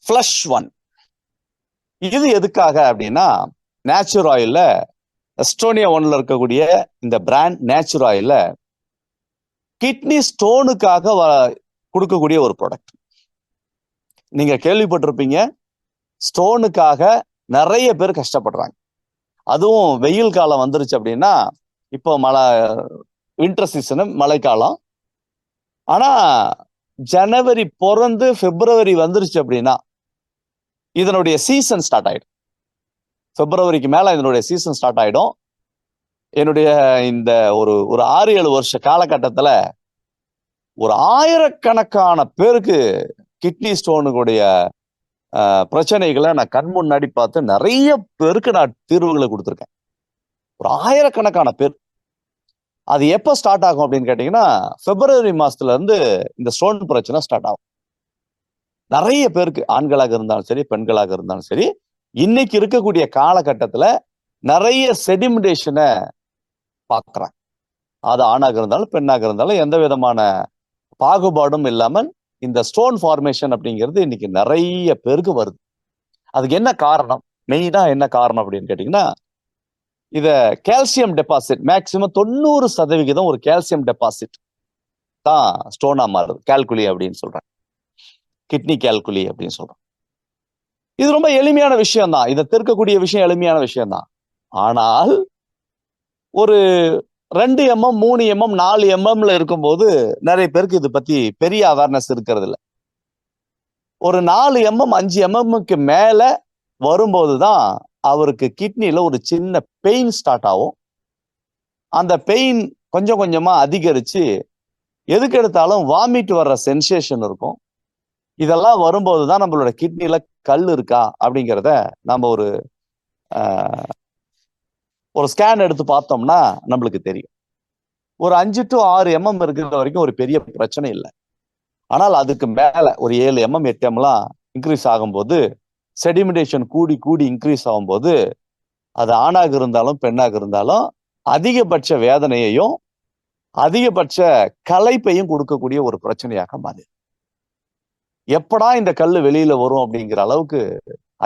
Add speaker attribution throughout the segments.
Speaker 1: Flush one. இது எதுக்காக அப்படின்னா, நேச்சுரல் ஆயில்ல எஸ்டோனியா ஒன்ல இருக்கக்கூடிய இந்த பிராண்ட் நேச்சுரல் ஆயில்ல கிட்னி ஸ்டோனுக்காக கொடுக்கக்கூடிய ஒரு ப்ராடக்ட். நீங்க கேள்விப்பட்டிருப்பீங்க, ஸ்டோனுக்காக நிறைய பேர் கஷ்டப்படுறாங்க. அதுவும் வெயில் காலம் வந்துருச்சு அப்படின்னா, இப்போ வின்டர் சீசனு, மழைக்காலம். ஆனா ஜனவரி பிறந்து பிப்ரவரி வந்துருச்சு அப்படின்னா இதனுடைய சீசன் ஸ்டார்ட் ஆயிடும். பிப்ரவரிக்கு மேல இதனுடைய சீசன் ஸ்டார்ட் ஆயிடும். என்னுடைய இந்த ஒரு 6-7 வருஷ காலகட்டத்துல ஒரு ஆயிரக்கணக்கான பேருக்கு கிட்னி ஸ்டோனுடைய பிரச்சனைகளை நான் கண் முன்னாடி பார்த்து நிறைய பேருக்கு நான் தீர்வுகளை கொடுத்துருக்கேன். ஒரு ஆயிரக்கணக்கான பேர். அது எப்போ ஸ்டார்ட் ஆகும் அப்படின்னு கேட்டீங்கன்னா, பிப்ரவரி மாசத்துல இருந்து இந்த ஸ்டோன் பிரச்சனை ஸ்டார்ட் ஆகும். நிறைய பேருக்கு, ஆண்களாக இருந்தாலும் சரி, பெண்களாக இருந்தாலும் சரி, இன்னைக்கு இருக்கக்கூடிய காலகட்டத்துல நிறைய செடிமெண்டேஷனை பார்க்குறாங்க. அது ஆணாக இருந்தாலும் பெண்ணாக இருந்தாலும் எந்த விதமான பாகுபாடும் இல்லாமல் இந்த ஸ்டோன் ஃபார்மேஷன் அப்படிங்கிறது இன்னைக்கு நிறைய பேருக்கு வருது. அதுக்கு என்ன காரணம், மெயினா என்ன காரணம் அப்படின்னு கேட்டீங்கன்னா, இத கால்சியம் டெபாசிட் மேக்சிமம் 90% ஒரு கால்சியம் டெபாசிட் தான் ஸ்டோனா மாறுது. கால்குலி அப்படின்னு சொல்றாங்க, கிட்னி கால்குலி அப்படின்னு சொல்றோம். இது ரொம்ப எளிமையான விஷயம் தான், இதை தீர்க்கக்கூடிய விஷயம் எளிமையான விஷயம் தான். ஆனால் ஒரு 2 mm 3 mm 4 mmல இருக்கும்போது நிறைய பேருக்கு இது பத்தி பெரிய அவேர்னஸ் இருக்கிறது இல்லை. ஒரு 4 mm 5 mmக்கு மேல வரும்போதுதான் அவருக்கு கிட்னில ஒரு சின்ன பெயின் ஸ்டார்ட் ஆகும். அந்த பெயின் கொஞ்சம் கொஞ்சமா அதிகரிச்சு எதுக்கு எடுத்தாலும் வாமிட் வர்ற சென்சேஷன் இருக்கும். இதெல்லாம் வரும்போதுதான் நம்மளோட கிட்னில கல் இருக்கா அப்படிங்கிறத நம்ம ஒரு ஸ்கேன் எடுத்து பார்த்தோம்னா நம்மளுக்கு தெரியும். ஒரு 5 to 6 mm இருக்கிற வரைக்கும் ஒரு பெரிய பிரச்சனை இல்லை. ஆனால் அதுக்கு மேல ஒரு 7 mm 8 mm இன்க்ரீஸ் ஆகும்போது, செடிமெண்டேஷன் கூடி கூடி இன்க்ரீஸ் ஆகும்போது, அது ஆணாக இருந்தாலும் பெண்ணாக இருந்தாலும் அதிகபட்ச வேதனையையும் அதிகபட்ச களைப்பையும் கொடுக்கக்கூடிய ஒரு பிரச்சனையாக மாறி, எப்படா இந்த கல் வெளியில வரும் அப்படிங்கிற அளவுக்கு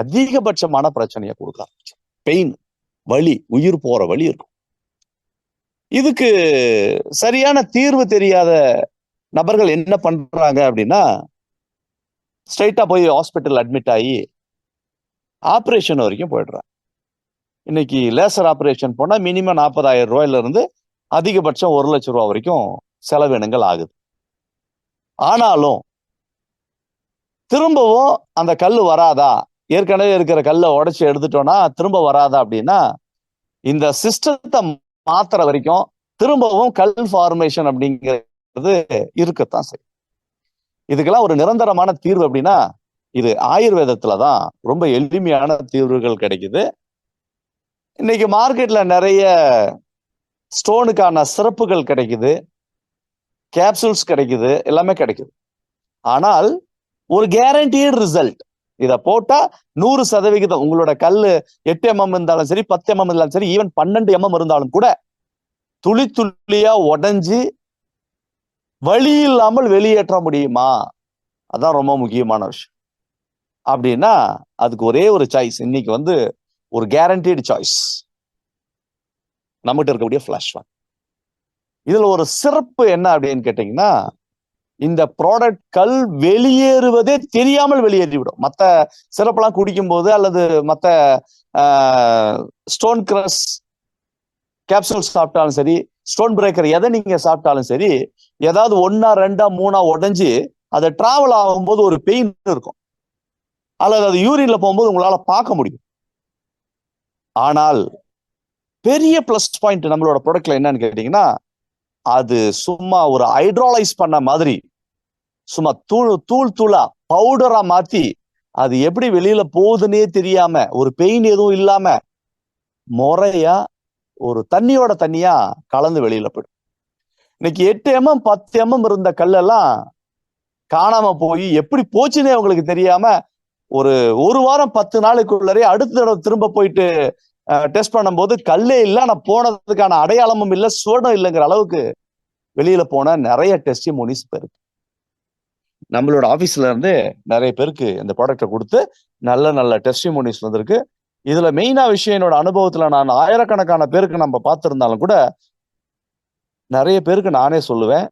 Speaker 1: அதிகபட்சமான பிரச்சனையை கொடுக்க ஆரம்பிச்சு. பெயின், வலி, உயிர் போற வலி இருக்கும். இதுக்கு சரியான தீர்வு தெரியாத நபர்கள் என்ன பண்றாங்க அப்படின்னா, ஸ்ட்ரைட்டா போய் ஹாஸ்பிட்டல் அட்மிட் ஆகி ஆப்ரேஷன் வரைக்கும் போயிடுறாங்க. இன்னைக்கு லேசர் ஆப்ரேஷன் போனா மினிமம் 40,000 ரூபாயில இருந்து அதிகபட்சம் 1 லட்சம் ரூபாய் வரைக்கும் செலவினங்கள் ஆகுது. ஆனாலும் திரும்பவும் அந்த கல் வராதா, ஏற்கனவே இருக்கிற கல்லை உடைச்சு எடுத்துட்டோம்னா திரும்ப வராதா அப்படின்னா, இந்த சிஸ்டத்தை மாத்துற வரைக்கும் திரும்பவும் கல் ஃபார்மேஷன் அப்படிங்கிறது இருக்கத்தான் செய்யும். இதுக்கெல்லாம் ஒரு நிரந்தரமான தீர்வு அப்படின்னா இது ஆயுர்வேதத்துலதான் ரொம்ப எளிமையான தீர்வுகள் கிடைக்குது. இன்னைக்கு மார்க்கெட்ல நிறைய ஸ்டோனுக்கான சிறப்புகள் கிடைக்குது, கேப்சூல்ஸ் கிடைக்குது, எல்லாமே கிடைக்குது. ஆனால் ஒரு கேரண்டீடு ரிசல்ட், இதை போட்டா 100% உங்களோட கல்லு 8 mm இருந்தாலும் சரி, 10 mm இருந்தாலும் சரி, ஈவன் 12 mm இருந்தாலும் கூட துளி துளியா உடைஞ்சு வழி இல்லாமல் வெளியேற்ற முடியுமா? அதான் ரொம்ப முக்கியமான விஷயம். அப்படின்னா அதுக்கு ஒரே ஒரு சாய்ஸ், இன்னைக்கு ஒரு கேரண்டீடு சாய்ஸ் நம்மகிட்ட இருக்கக்கூடிய ஃபிளாஷ் ஒன். இதுல ஒரு சிறப்பு என்ன அப்படின்னு கேட்டீங்கன்னா, இந்த ப்ராடக்ட் கல் வெளியேறுவதே தெரியாமல் வெளியேறிவிடும். மற்ற சிறப்பெல்லாம் குடிக்கும் போது அல்லது மற்ற ஸ்டோன் கிரஸ் கேப்சூல் சாப்பிட்டாலும் சரி, ஸ்டோன் பிரேக்கர் எதை நீங்க சாப்பிட்டாலும் சரி, ஏதாவது 1 2 3 உடைஞ்சு அதை டிராவல் ஆகும்போது ஒரு பெயின் இருக்கும், அல்லது அது யூரின்ல போகும்போது உங்களால பார்க்க முடியும். ஆனால் பெரிய பிளஸ் பாயிண்ட் நம்மளோட ப்ராடக்ட்ல என்னன்னு கேட்டீங்கன்னா, அது சும்மா ஒரு ஹைட்ராலைஸ் பண்ண மாதிரி சும்மா தூள் தூளா பவுடரா மாத்தி அது எப்படி வெளியில போகுதுன்னே தெரியாம, ஒரு பெயின் எதுவும் இல்லாம முறையா ஒரு தண்ணியோட தண்ணியா கலந்து வெளியில போயிடும். இன்னைக்கு 8 mm 10 mm இருந்த கல்லெல்லாம் காணாம போய் எப்படி போச்சுன்னே அவங்களுக்கு தெரியாம ஒரு வாரம் 10 நாளுக்குள்ளரே அடுத்த தடவை திரும்ப போயிட்டு டெஸ்ட் பண்ணும்போது கல்லே இல்லை, ஆனா போனதுக்கான அடையாளமும் இல்லை, சுவடம் இல்லைங்கிற அளவுக்கு வெளியில போன நிறைய டெஸ்டிமோனிஸ் இருக்கு. நம்மளோட ஆபீஸ்ல இருந்து நிறைய பேருக்கு இந்த ப்ராடக்டை கொடுத்து நல்ல நல்ல டெஸ்டிமோனிஸ் வந்திருக்கு. இதுல மெயினா விஷயம், என்னோட அனுபவத்துல நான் ஆயிரக்கணக்கான பேருக்கு நம்ம பார்த்திருந்தாலும் கூட நிறைய பேருக்கு நானே சொல்லுவேன்,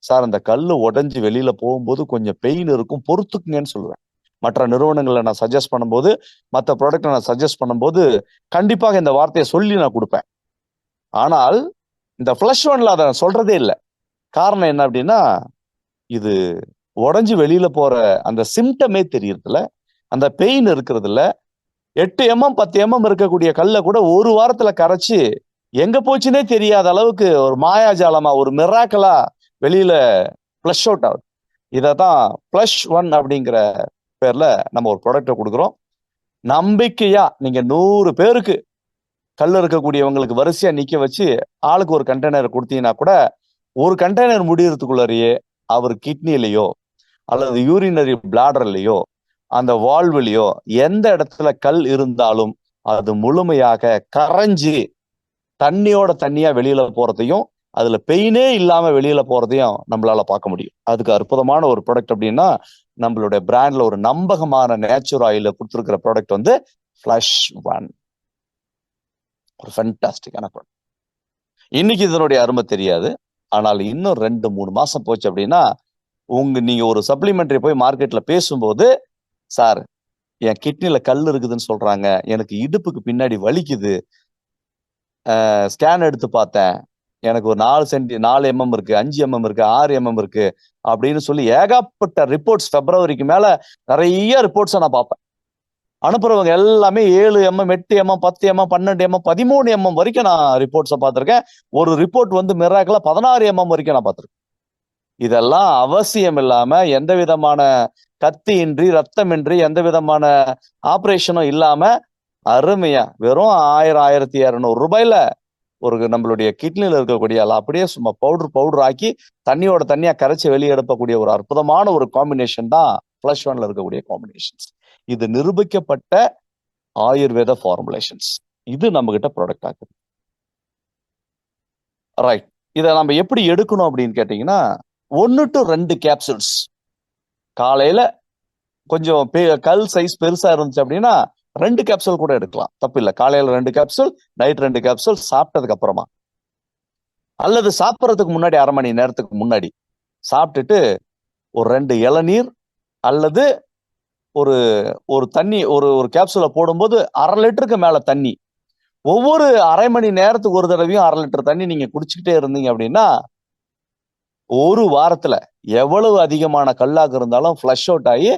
Speaker 1: சார் அந்த கல்லு உடைஞ்சு வெளியில போகும்போது கொஞ்சம் பெயின் இருக்கும், பொறுத்துக்குங்கன்னு சொல்லுவேன். மற்ற நிறுவனங்களை நான் சஜஸ்ட் பண்ணும்போது, மற்ற ப்ராடக்ட்டை நான் சஜஸ்ட் பண்ணும்போது கண்டிப்பாக இந்த வார்த்தையை சொல்லி நான் கொடுப்பேன். ஆனால் இந்த ஃபிளஷ் ஒன்ல அதை சொல்றதே இல்லை. காரணம் என்ன அப்படின்னா, இது உடைஞ்சு வெளியில போற அந்த சிம்டமே தெரியறதில்ல, அந்த பெயின் இருக்கிறது இல்ல. 8 mm 10 mm இருக்கக்கூடிய கல்லை கூட ஒரு வாரத்துல கரைச்சு எங்க போச்சுன்னே தெரியாத அளவுக்கு ஒரு மாயாஜாலமா, ஒரு மிராக்கலா வெளியில ஃபிளஷ் அவுட் ஆகுது. இததான் ஃபிளஷ் ஒன் அப்படிங்கிற பேர்ல நம்ம ஒரு ப்ராடக்டை கொடுக்குறோம். நம்பிக்கையா நீங்க 100 பேருக்கு கல் இருக்கக்கூடியவங்களுக்கு வரிசையா நிக்க வச்சு ஆளுக்கு ஒரு கண்டெய்னர் கொடுத்தீங்கன்னா கூட, ஒரு கண்டெய்னர் முடியறதுக்குள்ளேயே அவர் கிட்னிலையோ அல்லது யூரினரி பிளாடர்லயோ அந்த வால்வுலயோ எந்த இடத்துல கல் இருந்தாலும் அது முழுமையாக கரைஞ்சி தண்ணியோட தண்ணியா வெளியில போறதையும், அதுல பெயினே இல்லாம வெளியில போறதையும் நம்மளால பார்க்க முடியும். அதுக்கு அற்புதமான ஒரு ப்ராடக்ட் அப்படின்னா, நம்மளுடைய பிராண்ட்ல ஒரு நம்பகமான நேச்சுரல் ஆயில கொடுத்துருக்கிற ப்ராடக்ட் வந்து ஃபிளஷ் ஒன். ஒரு ஃபேண்டாஸ்டிக்கான ப்ராடக்ட். இன்னைக்கு இதனுடைய அருமை தெரியாது, ஆனால் இன்னும் 2-3 மாசம் போச்சு அப்படின்னா, நீங்க ஒரு சப்ளிமெண்டரி போய் மார்க்கெட்ல பேசும்போது, சார் என் கிட்னில கல் இருக்குதுன்னு சொல்றாங்க, எனக்கு இடுப்புக்கு பின்னாடி வலிக்குது, ஸ்கேன் எடுத்து பார்த்தேன், எனக்கு ஒரு 4 mm இருக்கு, 5 mm இருக்கு, 6 mm இருக்கு அப்படின்னு சொல்லி ஏகப்பட்ட ரிப்போர்ட்ஸ், பிப்ரவரிக்கு மேல நிறைய ரிப்போர்ட்ஸை நான் பார்ப்பேன். அனுப்புறவங்க எல்லாமே 7 mm, 8 mm, 10 mm, 12 mm, 13 mm வரைக்கும் நான் ரிப்போர்ட்ஸை பார்த்திருக்கேன். ஒரு ரிப்போர்ட் வந்து மிராக்கிளா 16 mm வரைக்கும் நான் பார்த்திருக்கேன். இதெல்லாம் அவசியம் இல்லாம, எந்த விதமான கத்தியின்றி, ரத்தமின்றி, எந்த விதமான ஆபரேஷனும் இல்லாம அருமையா வெறும் 1000, 1200 ரூபாயில ஒரு நம்மளுடைய கிட்னில இருக்கக்கூடிய அப்படியே சும்மா பவுடர் ஆக்கி தண்ணியோட தண்ணியா கரைச்சி வெளியே எடுக்கக்கூடிய ஒரு அற்புதமான ஒரு காம்பினேஷன் தான் ஃபிளஷ் ஒன்ல இருக்கக்கூடிய காம்பினேஷன்ஸ். இது நிரூபிக்கப்பட்ட ஆயுர்வேத ஃபார்முலேஷன்ஸ். இது நம்ம கிட்ட ப்ராடக்ட் ஆகுது. ரைட். இதை நம்ம எப்படி எடுக்கணும் அப்படின்னு கேட்டீங்கன்னா, 1 to 2 கேப்சூல்ஸ். காலையில கொஞ்சம் கல் சைஸ் பெருசா இருந்துச்சு அப்படின்னா 2 கேப்சூல் கூட எடுக்கலாம், தப்பு இல்லை. காலையில 2 கேப்சூல், நைட் 2 கேப்சூல் சாப்பிட்டதுக்கு அப்புறமா, அல்லது சாப்பிட்றதுக்கு முன்னாடி 1/2 மணி நேரத்துக்கு முன்னாடி சாப்பிட்டுட்டு ஒரு 2 இளநீர் அல்லது ஒரு தண்ணி, ஒரு கேப்சூலை போடும்போது 1/2 லிட்டருக்கு மேல தண்ணி, ஒவ்வொரு 1/2 மணி நேரத்துக்கு ஒரு தடவையும் 1/2 லிட்டர் தண்ணி நீங்க குடிச்சுக்கிட்டே இருந்தீங்க அப்படின்னா, ஒரு வாரத்துல எவ்வளவு அதிகமான கல்லாக இருந்தாலும் ஃபிளஷ் அவுட் ஆகி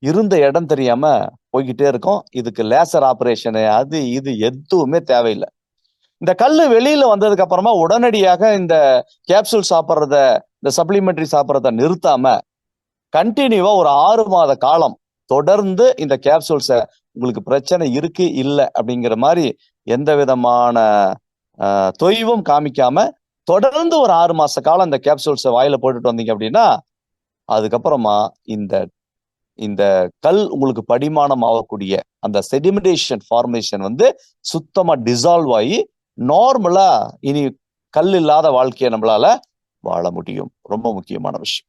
Speaker 1: இருந்த இடம் தெரியாம போய்கிட்டே இருக்கும். இதுக்கு லேசர் ஆபரேஷனு அது இது எதுவுமே தேவையில்லை. இந்த கல்லு வெளியில வந்ததுக்கு அப்புறமா உடனடியாக இந்த கேப்சூல் சாப்பிட்றத, இந்த சப்ளிமெண்டரி சாப்பிட்றத நிறுத்தாம கண்டினியூவா ஒரு 6 மாத காலம் தொடர்ந்து இந்த கேப்சூல்ஸை, உங்களுக்கு பிரச்சனை இருக்கு இல்லை அப்படிங்கிற மாதிரி எந்த விதமான தொய்வும் காமிக்காம தொடர்ந்து ஒரு 6 மாச காலம் இந்த கேப்சூல்ஸை வாயில போட்டுட்டு வந்தீங்க அப்படின்னா, அதுக்கப்புறமா இந்த கல் உங்களுக்கு படிமானம் ஆகக்கூடிய அந்த செடிமெண்டேஷன் ஃபார்மேஷன் வந்து சுத்தமா டிசால்வ் ஆகி நார்மலா இனி கல் இல்லாத வாழ்க்கையை நம்மளால வாழ முடியும். ரொம்ப முக்கியமான விஷயம்.